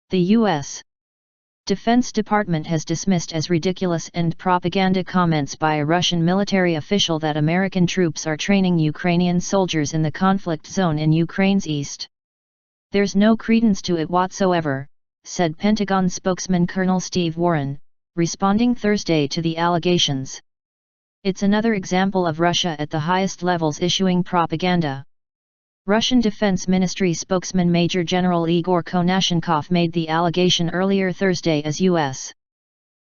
The U.S. Defense Department has dismissed as ridiculous and propaganda comments by a Russian military official that American troops are training Ukrainian soldiers in the conflict zone in Ukraine's east. "There's no credence to it whatsoever," said Pentagon spokesman Colonel Steve Warren, responding Thursday to the allegations. "It's another example of Russia at the highest levels issuing propaganda." Russian Defense Ministry spokesman Major General Igor Konashenkov made the allegation earlier Thursday as U.S.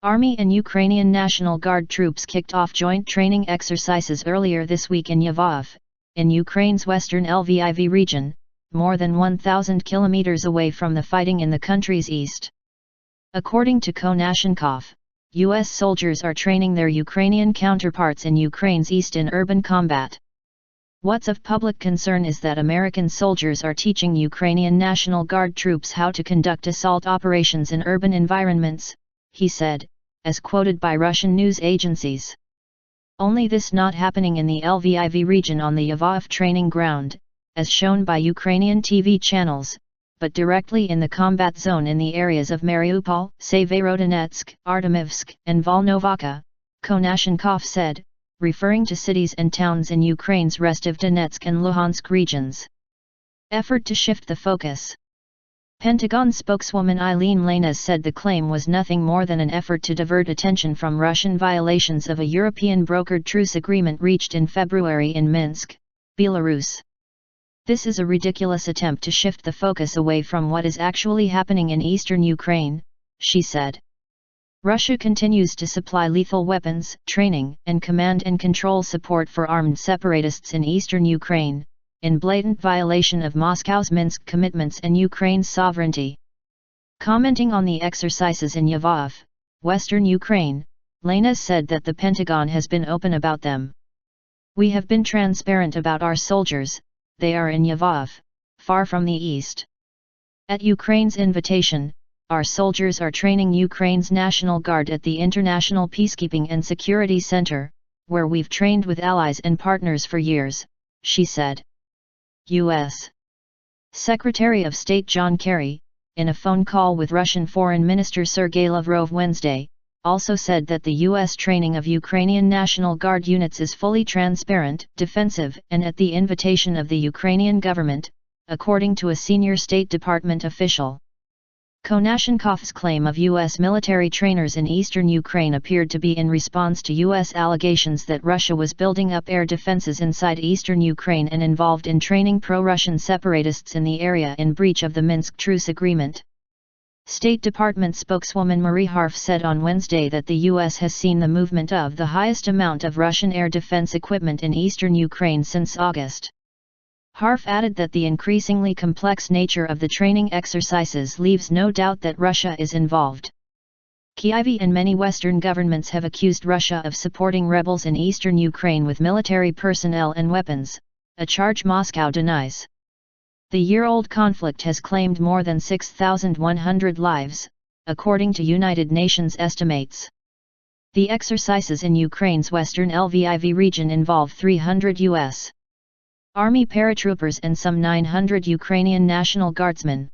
Army and Ukrainian National Guard troops kicked off joint training exercises earlier this week in Yavoriv, in Ukraine's western Lviv region, more than 1,000 kilometers away from the fighting in the country's east. According to Konashenkov, U.S. soldiers are training their Ukrainian counterparts in Ukraine's east in urban combat. "What's of public concern is that American soldiers are teaching Ukrainian National Guard troops how to conduct assault operations in urban environments," he said, as quoted by Russian news agencies. "Only this not happening in the Lviv region on the Yavoriv training ground, as shown by Ukrainian TV channels, but directly in the combat zone in the areas of Mariupol, Severodonetsk, Artemivsk, and Volnovakha," Konashenkov said, referring to cities and towns in Ukraine's Rostov Donetsk and Luhansk regions. Effort to shift the focus. Pentagon spokeswoman Eileen Lanez said the claim was nothing more than an effort to divert attention from Russian violations of a European-brokered truce agreement reached in February in Minsk, Belarus. "This is a ridiculous attempt to shift the focus away from what is actually happening in eastern Ukraine," she said. "Russia continues to supply lethal weapons, training, and command and control support for armed separatists in eastern Ukraine, in blatant violation of Moscow's Minsk commitments and Ukraine's sovereignty." Commenting on the exercises in Yavoriv, western Ukraine, Lanez said that the Pentagon has been open about them. "We have been transparent about our soldiers, they are in Yavoriv, far from the east. At Ukraine's invitation, our soldiers are training Ukraine's National Guard at the International Peacekeeping and Security Center, where we've trained with allies and partners for years," she said. U.S. Secretary of State John Kerry, in a phone call with Russian Foreign Minister Sergei Lavrov Wednesday, also said that the U.S. training of Ukrainian National Guard units is fully transparent, defensive, and at the invitation of the Ukrainian government, according to a senior State Department official. Konashenkov's claim of U.S. military trainers in eastern Ukraine appeared to be in response to U.S. allegations that Russia was building up air defenses inside eastern Ukraine and involved in training pro-Russian separatists in the area in breach of the Minsk truce agreement. State Department spokeswoman Marie Harf said on Wednesday that the U.S. has seen the movement of the highest amount of Russian air defense equipment in eastern Ukraine since August. Harf added that the increasingly complex nature of the training exercises leaves no doubt that Russia is involved. Kyiv and many Western governments have accused Russia of supporting rebels in eastern Ukraine with military personnel and weapons, a charge Moscow denies. The year-old conflict has claimed more than 6,100 lives, according to United Nations estimates. The exercises in Ukraine's western Lviv region involve 300 U.S. Army paratroopers and some 900 Ukrainian National Guardsmen.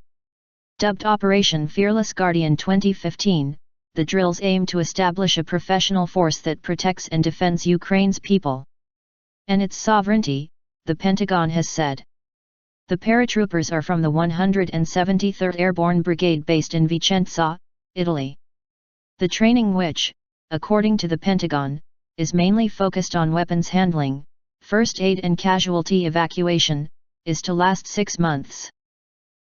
Dubbed Operation Fearless Guardian 2015, the drills aim to establish a professional force that protects and defends Ukraine's people and its sovereignty, the Pentagon has said. The paratroopers are from the 173rd Airborne Brigade based in Vicenza, Italy. The training, which, according to the Pentagon, is mainly focused on weapons handling, first aid and casualty evacuation, is to last 6 months.